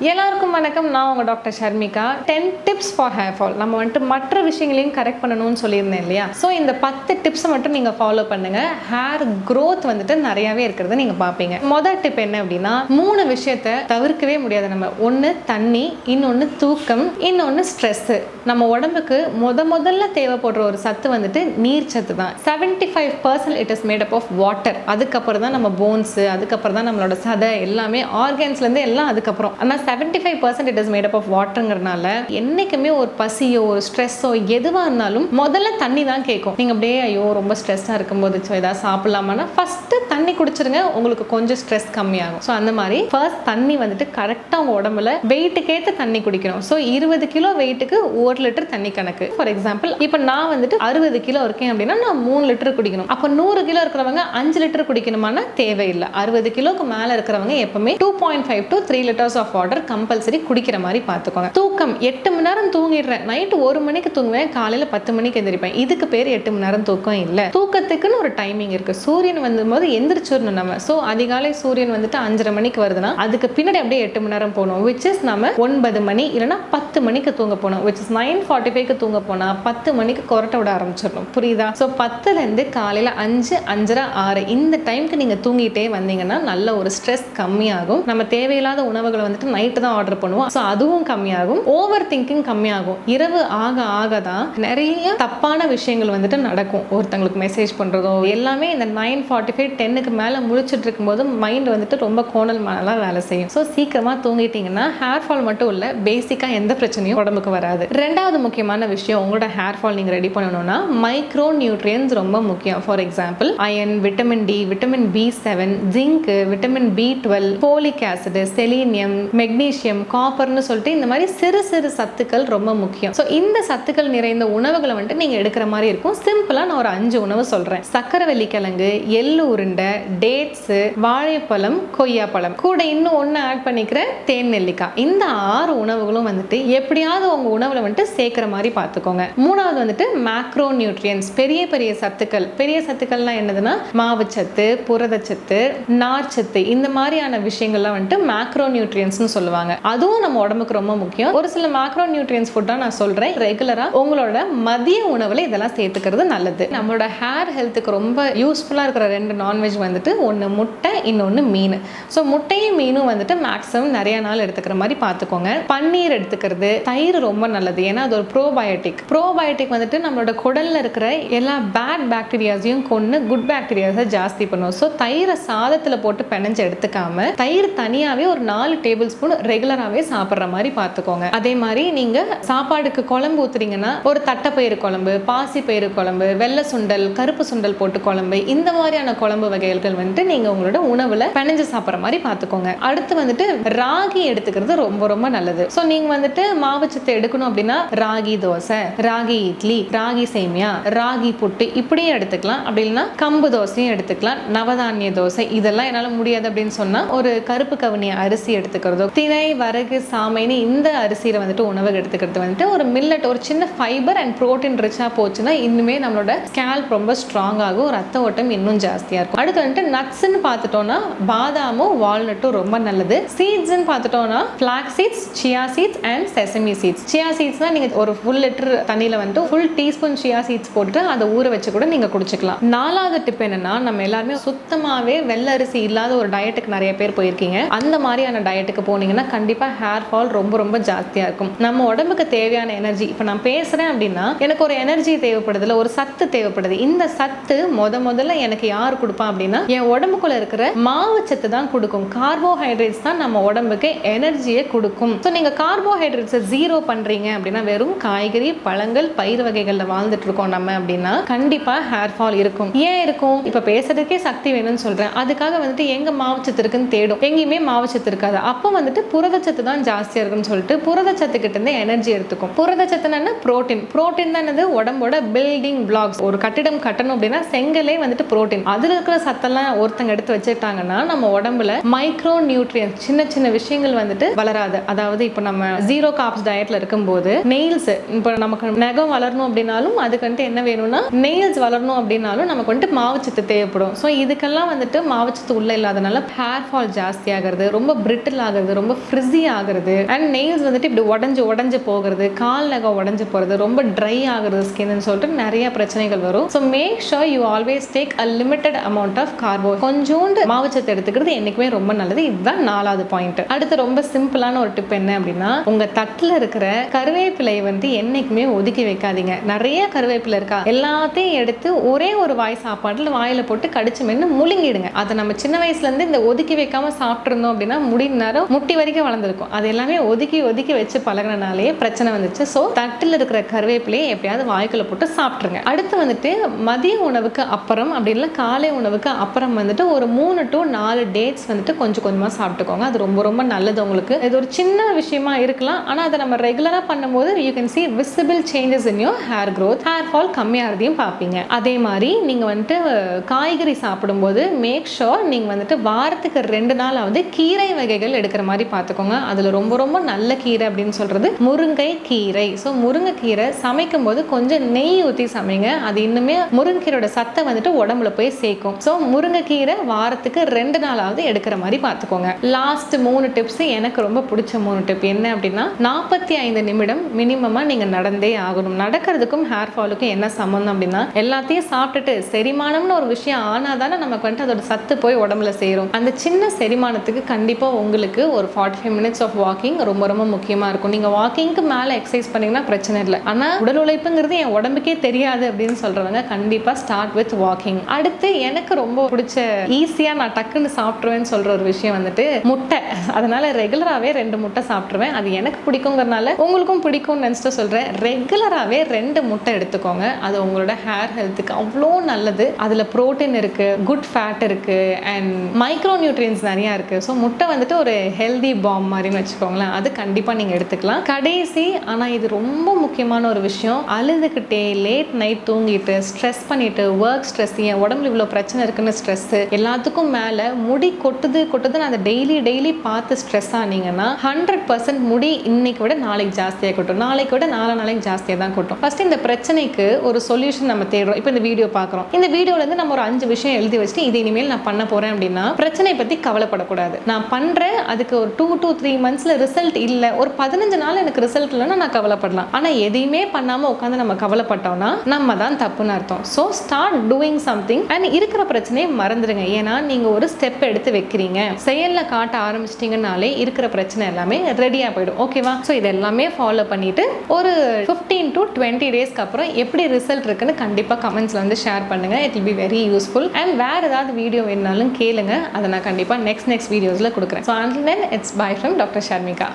எல்லாருக்கும் வணக்கம். நான் உங்கள் doctor Sharmika. 10 tips for hair fall. நம்ம வந்துட்டு மற்ற விஷயங்களையும் கரெக்ட் பண்ணணும்னு சொல்லியிருந்தேன் இல்லையா? ஸோ இந்த 10 டிப்ஸை மட்டும் நீங்கள் ஃபாலோ பண்ணுங்க. ஹேர் க்ரோத் வந்துட்டு நிறையாவே இருக்கிறத நீங்கள் பார்ப்பீங்க. மொதல் டிப் என்ன அப்படின்னா, 3 விஷயத்தை தவிர்க்கவே முடியாது. நம்ம ஒன்று தண்ணி, இன்னொன்று தூக்கம், இன்னொன்று ஸ்ட்ரெஸ்ஸு. நம்ம உடம்புக்கு முதல்ல தேவைப்படுற ஒரு சத்து வந்துட்டு நீர் சத்து தான். 75% it is made up of water. அதுக்கப்புறம் தான் நம்ம போன்ஸு, அதுக்கப்புறம் தான் நம்மளோட சதை, எல்லாமே ஆர்கன்ஸ்லேருந்து எல்லாம் அதுக்கப்புறம். ஆனால் 75% it is made up of வாட்டருங்கிறனால என்னைக்குமே ஒரு பசியோ ஒரு ஸ்ட்ரெஸ்ஸோ எதுவாக இருந்தாலும் முதல்ல தண்ணி தான் கேட்கும். நீங்கள் அப்படியே ஐயோ ரொம்ப ஸ்ட்ரெஸ்ஸாக இருக்கும்போது ஏதாவது சாப்பிடலாமான்னா ஃபஸ்ட்டு தண்ணி குடிச்சிருங்க, உங்களுக்கு கொஞ்சம் ஸ்ட்ரெஸ் கம்மியாகும். ஸோ அந்த மாதிரி ஃபர்ஸ்ட் தண்ணி வந்துட்டு கரெக்டாக உங்கள் உடம்புல வெயிட்டுக்கேற்ற தண்ணி குடிக்கணும். ஸோ 20 கிலோ வெயிட்டுக்கு 1 லிட்டர் தண்ணி கணக்கு. ஃபார் எக்ஸாம்பிள் இப்போ நான் வந்துட்டு 60 கிலோ இருக்கேன் அப்படின்னா நான் 3 லிட்டர் குடிக்கணும். அப்போ 100 கிலோ இருக்கிறவங்க 5 லிட்டர் குடிக்கணுமானா தேவையில்லை. 60 கிலோக்கு மேலே இருக்கிறவங்க எப்பவுமே 2.5 to 3 litres of water compulsory குடிக்கிற மாதிரி பார்த்துக்கோங்க. தூக்கம் 8 மணி நேரம் தூங்கிடுறேன், நைட்டு 1 மணிக்கு தூங்குவேன், காலையில் 10 மணிக்கு எந்திரிப்பேன். இதுக்கு பேர் 8 மணி நேரம் தூக்கம் இல்லை. தூக்கத்துக்குன்னு ஒரு டைமிங் இருக்கு. சூரியன் வந்தும்போது எந்திரிச்சிடணும் நம்ம. ஸோ அதிகாலை சூரியன் வந்துட்டு 5:30 மணிக்கு வருதுன்னா அதுக்கு பின்னாடி அப்படியே 8 மணி நேரம் போகணும். விச் இஸ் நம்ம 9 மணி இல்லைன்னா 10 மணிக்கு தூங்க போகணும். விச் இஸ் 9:45க்கு தூங்க போனா 10 மணிக்கு கொரட்டை விட ஆரம்பிச்சிடணும். புரியுதா? ஸோ 10லேருந்து காலையில் 5, 5:30, 6 இந்த டைமுக்கு நீங்கள் தூங்கிட்டே வந்தீங்கன்னா நல்ல ஒரு ஸ்ட்ரெஸ் கம்மியாகும். நம்ம தேவையில்லாத உணவுகளை வந்துட்டு நைட்டு தான் ஆர்டர் பண்ணுவோம். ஸோ அதுவும் கம்மியாகும். ஓவர் திங்கிங் கம்மியாகும். இரவு ஆக தான் நிறைய தப்பான விஷயங்கள் வந்துட்டு நடக்கும். ஒருத்தங்களுக்கு மெசேஜ் பண்ணுறதோ எல்லாமே இந்த 9:45, 10க்கு மேலே முழிச்சிட்டு இருக்கும்போது மைண்ட் வந்துட்டு ரொம்ப கோணல் மானலாம் வேலை செய்யும். ஸோ சீக்கிரமாக தூங்கிட்டீங்கன்னா ஹேர் ஃபால் மட்டும் இல்லை, பேசிக்காக எந்த பிரச்சனையும் உடம்புக்கு வராது. ரெண்டாவது முக்கியமான விஷயம், உங்களோட ஹேர் ஃபால் நீங்கள் ரெடி பண்ணணும்னா மைக்ரோ நியூட்ரியன்ஸ் ரொம்ப முக்கியம். For example iron, vitamin D, vitamin B7, zinc, vitamin B12, folic acid, selenium, magnesium, காப்பர்னு சொல்லிட்டு இந்த மாதிரி சிறு சிறு சத்துக்கள் ரொம்ப முக்கியம். ஸோ இந்த சத்துக்கள் நிறைந்த உணவுகளை வந்துட்டு நீங்கள் எடுக்கிற மாதிரி இருக்கும். சிம்பிளாக நான் ஒரு 5 உணவு சொல்கிறேன். சக்கரவள்ளி கிழங்கு, எள்ளு உருண்டை, டேட்ஸு, வாழைப்பழம், கொய்யாப்பழம், கூட இன்னும் ஒன்று ஆட் பண்ணிக்கிறேன், தேன் நெல்லிக்காய். இந்த 6 உணவுகளும் வந்துட்டு எப்படியாவது உங்கள் உணவில் வந்துட்டு சேர்க்குற மாதிரி பார்த்துக்கோங்க. மூணாவது வந்துட்டு மேக்ரோ நியூட்ரியன்ஸ், பெரிய பெரிய சத்துக்கள். பெரிய சத்துக்கள்லாம் என்னதுன்னா மாவுச்சத்து, புரதச்சத்து, நார்ச்சத்து, இந்த மாதிரியான விஷயங்கள்லாம் வந்துட்டு மேக்ரோ நியூட்ரியன்ஸ்னு சொல்லுவாங்க. அதுவும் நம்ம உடம்புக்கு ரொம்ப முக்கியம். ஒரு சில மேக்ரோ நியூட்ரியன்ஸ் ஃபுட்டா நான் சொல்றேன். ரெகுலரா உங்களோட மதிய உணவுல இதெல்லாம் சேர்த்துக்கிறது நல்லது. நம்மளோட ஹேர் ஹெல்த்துக்கு ரொம்ப யூஸ்ஃபுல்லா இருக்கிற 2 நான்வெஜ் வந்துட்டு ஒன்று முட்டை, இன்னொன்று மீன். ஸோ முட்டையும் மீனும் வந்துட்டு மேக்ஸிமம் நிறைய நாள் எடுத்துக்கிற மாதிரி பார்த்துக்கோங்க. பன்னீர் எடுத்துக்கிறது, தயிர் ரொம்ப நல்லது. ஏன்னா அது ஒரு ப்ரோபயோட்டிக். ப்ரோபயோட்டிக் வந்துட்டு நம்மளோட குடல்ல இருக்கிற எல்லா பேட் பாக்டீரியாஸையும் கொண்டு குட் பாக்டீரியாஸை ஜாஸ்தி பண்ணும். ஸோ தயிரை சாதத்தில் போட்டு பிணைஞ்சு எடுத்துக்காம தயிர் தனியாகவே ஒரு 4 டேபிள் ஸ்பூன் ரெகுலராகவே சாப்பிட்ற மாதிரி பார்த்துக்கோங்க. அதே மாதிரி நீங்கள் சாப்பாடுக்கு குழம்பு ஊற்றுறீங்கன்னா ஒரு தட்டைப்பயிறு குழம்பு, பாசிப்பயிறு குழம்பு, வெள்ளை சுண்டல், கருப்பு சுண்டல் போட்டு குழம்பு, இந்த மாதிரியான குழம்பு வகைகள் வந்துட்டு நீங்கள் உங்களோட உணவில் பிணைஞ்சு சாப்பிட்ற மாதிரி பார்த்துக்கோங்க. அடுத்து வந்துட்டு ராகி எடுத்துக்கிறது ரொம்ப ரொம்ப நல்லது. ஸோ நீங்கள் வந்துட்டு மாவுச்சத்து எடுக்கணும் அப்படின்னா ராகி தோசை, ராகி இட்லி, ராகி சேமியா, ராகி புட்டு இப்படியே எடுத்துக்கலாம். அப்படி இல்லைன்னா கம்பு தோசையும் எடுத்துக்கலாம், நவதானிய தோசை. இதெல்லாம் என்னால் முடியாது அப்படின்னு சொன்னால் ஒரு கருப்பு கவுனி அரிசி எடுத்துக்கிறதோ, திணை, வரகு, சாமைன்னு இந்த அரிசியில் வந்துட்டு உணவு எடுத்துக்கிறது வந்துட்டு ஒரு மில்லட், ஒரு சின்ன ஃபைபர் அண்ட் ப்ரோட்டீன் ரிச்சாக போச்சுன்னா இன்னுமே நம்மளோட ஸ்கேல்ப் ரொம்ப ஸ்ட்ராங் ஆகும், ரத்த ஓட்டம் இன்னும் ஜாஸ்தியாக இருக்கும். அடுத்து வந்துட்டு நட்ஸ்ன்னு பார்த்துட்டோம்னா பாதாமும் வால்நட்டும் ரொம்ப நல்லது. சீட்ஸ்ன்னு பார்த்துட்டோம்னா flax seeds, chia seeds and sesame seeds. Chia சீட்ஸ்னா நீங்கள் ஒரு ஃபுல் லிட்டர் தண்ணியில் வந்துட்டு ஃபுல் டீஸ்பூன் சியா சீட்ஸ் போட்டு அதை ஊற வச்சு கூட நீங்கள் குடிச்சிக்கலாம். 4வது டிப் என்னன்னா, நம்ம எல்லாருமே சுத்தமாகவே வெள்ளை அரிசி இல்லாத ஒரு டயட்டுக்கு நிறைய பேர் போயிருக்கீங்க. அந்த மாதிரியான டயட்டுக்கு போனீங்கன்னா கண்டிப்பாக ஹேர் ஃபால் ரொம்ப ரொம்ப ஜாஸ்தியாக இருக்கும். நம்ம உடம்புக்கு தேவையான எனர்ஜி, இப்போ நான் பேசுகிறேன் அப்படின்னா எனக்கு ஒரு எனர்ஜி தேவைப்படுதுல, ஒரு சத்து தேவைப்படுது. இந்த சத்து முதல்ல எனக்கு யார் கொடுப்பா அப்படின்னா என் உடம்புக்குள்ள இருக்கிற மாவுச்சத்து தான் கொடுக்கும். கார்போஹைட்ரேட்ஸ் தான் நம்ம உடம்புக்கு எனர்ஜியை கொடுக்கும். ஸோ நீங்கள் கார்போஹைட்ரேட்ஸை 0 பண்ணுறீங்க அப்படின்னா வெறும் காய்கறி, பழங்கள், பயிர் வகைகளில் வாழ்ந்துட்டு இருக்கோம் நம்ம அப்படின்னா கண்டிப்பாக ஹேர் ஃபால் இருக்கும். ஏன் இருக்கும்? இப்போ பேசுறதுக்கே சக்தி வேணும்னு சொல்கிறேன். அதுக்காக வந்துட்டு எங்கே மாவுச்சத்து இருக்குன்னு தேடும். எங்கேயுமே மாவுச்சத்து இருக்காது. அப்போ வந்துட்டு புரதச்சத்து தான் ஜாஸ்தியாக இருக்குன்னு சொல்லிட்டு புரதச்சத்து கிட்ட இருந்து எனர்ஜி எடுத்துக்கும். புரதச்சத்துனா புரோட்டீன். புரோட்டீன் தான் உடம்போட பில்டிங் பிளாக்ஸ். ஒரு கட்டிடம் கட்டணும் அப்படின்னா செங்கலே வந்துட்டு புரோட்டீன். அதில் இருக்கிற சத்தெல்லாம் ஒருத்தங்க எடுத்து வச்சுட்டாங்கன்னா நம்ம உடம்புல மைக்ரோ நியூட்ரியன்ஸ், சின்ன சின்ன விஷயங்கள் வந்துட்டு வளராது. அதாவது இப்போ நம்ம 0 கார்ப்ஸ் டயட்ல இருக்கும்போது நெயில்ஸ், இப்போ நமக்கு நகம் வளரணும் அப்படின்னாலும் அதுக்கு வந்துட்டு என்ன வேணும்னா நெயில்ஸ் வளரணும் அப்படின்னாலும் நமக்கு வந்துட்டு மாவுச்சத்து தேவைப்படும். ஸோ இதுக்கெல்லாம் வந்துட்டு மாவுச்சத்து உள்ள இல்லாதனால ஹேர் ஃபால் ஜாஸ்தி ஆகிறது, ரொம்ப பிரிட்டில் ஆகிறது, ரொம்ப ரொம்ப ஃப்ரிஸி ஆகுறது அண்ட் நெயில்ஸ் வந்துட்டு இப்படி உடஞ்சு போகிறது, கால் நகம் உடஞ்சு போகிறது, ரொம்ப ட்ரை ஆகுறது ஸ்கின்னு சொல்லிட்டு நிறைய பிரச்சனைகள் வரும். So make sure you always take a limited amount of carbo. கொஞ்சோண்டு மாவுச்சத்து எடுத்துக்கிறது என்னைக்குமே ரொம்ப நல்லது. இதுதான் 4வது பாயிண்ட். அடுத்து ரொம்ப சிம்பிளான ஒரு டிப் என்ன அப்படின்னா, உங்க தட்டில் இருக்கிற கருவேப்பிலையை வந்து என்னைக்குமே ஒதுக்கி வைக்காதீங்க. நிறைய கருவேப்பிலை இருக்கா, எல்லாத்தையும் எடுத்து ஒரே ஒரு வாய் சாப்பாட்டில் வாயில போட்டு கடிச்சு மென்று முழுங்கிடுங்க. அதை நம்ம சின்ன வயசுல இருந்து இந்த ஒதுக்கி வைக்காம சாப்பிட்டுருந்தோம் அப்படின்னா முடி நேரம் முட்டி வரைக்கும் வளர்ந்துருக்கும். அது எல்லாமே ஒதுக்கி வச்சு பழகினாலே பிரச்சனை வந்துச்சு. ஸோ தட்டில் இருக்கிற கருவேப்பிலையை எப்படியாவது வாய்க்குள்ள போட்டு சாப்பிட்ருங்க. அடுத்து வந்துட்டு மதிய உணவுக்கு அப்புறம் அப்படி இல்லை காலை உணவுக்கு அப்புறம் வந்துட்டு ஒரு 3 to 4 டேட்ஸ் வந்துட்டு கொஞ்சம் கொஞ்சமாக சாப்பிட்டுக்கோங்க. அது ரொம்ப ரொம்ப நல்லது உங்களுக்கு. இது ஒரு சின்ன விஷயமா இருக்கலாம், ஆனால் அதை நம்ம ரெகுலராக பண்ணும்போது you can see visible changes in your hair growth, hair fall கம்மியாகிறதையும் பார்ப்பீங்க. அதே மாதிரி நீங்கள் வந்துட்டு காய்கறி சாப்பிடும்போது மேக் ஷோர் நீங்கள் வந்துட்டு வாரத்துக்கு 2 நாளாவது கீரை வகைகள் எடுக்கிற மாதிரி பார்த்துக்கோங்க. அதில் ரொம்ப ரொம்ப நல்ல கீரை அப்படின்னு சொல்கிறது முருங்கை கீரை. ஸோ முருங்கைக்கீரை சமைக்கும் போது கொஞ்சம் நெய் ஊற்றி சமைங்க. அது இன்னுமே முருங்கைக்கீரோட சத்தை வந்துட்டு உடம்புல போய் சேர்க்கும். ஸோ முருங்கைக்கீரை வாரத்துக்கு 2 நாளாவது எடுக்கிற மாதிரி பார்த்துக்கோங்க. லாஸ்ட் 3 டிப்ஸ் எனக்கு ரொம்ப பிடிச்ச 3 டிப் என்ன அப்படின்னா, 45 நிமிடம் மினிமமாக நீங்கள் நடந்தே ஆகணும். நடக்கிறதுக்கும் ஹேர் ஃபாலுக்கும் என்ன சம்மந்தம் அப்படின்னா, எல்லாத்தையும் சாப்பிட்டுட்டு செரிமானம்னு ஒரு விஷயம் ஆனால் தானே நமக்கு வந்துட்டு அதோட சத்து போய் உடம்புல சேரும். அந்த சின்ன செரிமானத்துக்கு கண்டிப்பாக உங்களுக்கு ஒரு 45 minutes ஆஃப் வாக்கிங் ரொம்ப ரொம்ப முக்கியமாக இருக்கும். நீங்கள் வாக்கிங்க்கு மேலே எக்ஸசைஸ் பண்ணீங்கன்னா பிரச்சனை இல்லை, ஆனால் உடல் உழைப்புங்கிறது என் உடம்புக்கே தெரியாது அப்படின்னு சொல்கிறவங்க கண்டிப்பாக ஸ்டார்ட் வித் வாக்கிங். அடுத்து எனக்கு ரொம்ப பிடிச்ச ஈஸியாக நான் டக்குன்னு சாப்பிட்ருவேன்னு சொல்கிற ஒரு விஷயம் வந்துட்டு முட்டை. அதனால ரெகுலராகவே 2 முட்டை சாப்பிட்ருவேன். அது எனக்கு பிடிக்குங்கிறனால உங்களுக்கும் பிடிக்கும்னு நினச்சிட்டு சொல்கிறேன். ரெகுலராகவே 2 முட்டை எடுத்துக்கோங்க. அது உங்களோட ஹேர் ஹெல்த்துக்கு அவ்வளோ நல்லது. அதில் ப்ரோட்டீன் இருக்குது, குட் ஃபேட் இருக்குது அண்ட் மைக்ரோ நியூட்ரியன்ஸ் நிறையா இருக்குது. ஸோ முட்டை வந்துட்டு ஒரு ஹெல்தி பாம் மாதிரின்னு வச்சுக்கோங்களேன். அது கண்டிப்பாக நீங்கள் எடுத்துக்கலாம். கடைசி ஆனால் இது ரொம்ப முக்கியமான ஒரு விஷயம், அழுதுகிட்டே லேட் நைட் தூங்கிட்டு ஸ்ட்ரெஸ் பண்ணிட்டு ஒர்க் ஸ்ட்ரெஸ், என் உடம்புல இவ்வளோ பிரச்சனை இருக்குன்னு ஸ்ட்ரெஸ்ஸு, எல்லாத்துக்கும் மேலே முடி கொட்டுதுன்னு அதை டெய்லி பார்த்து ஸ்ட்ரெஸ் ஆனீங்கன்னா 100% முடி இன்னைக்கு விட நாளைக்கு ஜாஸ்தியாக கொட்டும், நாளைக்கு விட நாளைக்கு ஜாஸ்தியாக தான் கொட்டும். ஃபர்ஸ்ட் இந்த பிரச்சனைக்கு ஒரு சொல்யூஷன் நம்ம தேடுறோம். இப்போ இந்த வீடியோ பார்க்குறோம், இந்த வீடியோலேருந்து நம்ம ஒரு 5 விஷயம் எழுதி வச்சுட்டு இது இனிமேல் நான் பண்ண போகிறேன் அப்படின்னா பிரச்சனை பற்றி கவலைப்படக்கூடாது. நான் பண்ணுறேன், அதுக்கு ஒரு 2 to 3 monthsல ரிசல்ட் இல்லை, ஒரு 15 நாள் எனக்கு ரிசல்ட் இல்லைன்னா நான் கவலைப்படலாம். ஆனால் எதையுமே பண்ணாமல் உட்காந்து நம்ம கவலைப்பட்டோம்னா நம்ம தான் தப்புன்னு அர்த்தம். So start doing something and இருக்கிற பிரச்சனையை மறந்துடுங்க. ஏன்னா நீங்கள் ஒரு ஸ்டெப் எடுத்து வைக்கிறீங்க, செயலில் காட்ட ஆரம்பிச்சிட்டிங்கனாலே இருக்கிற பிரச்சனை எல்லாமே ரெடியாக போயிடும். ஓகேவா? ஸோ இது எல்லாமே ஃபாலோ பண்ணிட்டு ஒரு 15 to 20 டேஸ்க்கு அப்புறம் எப்படி ரிசல்ட் இருக்குன்னு கண்டிப்பாக கமெண்ட்ஸில் வந்து ஷேர் பண்ணுங்கள். It will be very useful. And வேறு ஏதாவது வீடியோ வேணுனாலும் கேளுங்க, அதை நான் கண்டிப்பாக நெக்ஸ்ட் வீடியோஸில் கொடுக்குறேன். So until then, it's bye from Dr. Sharmika.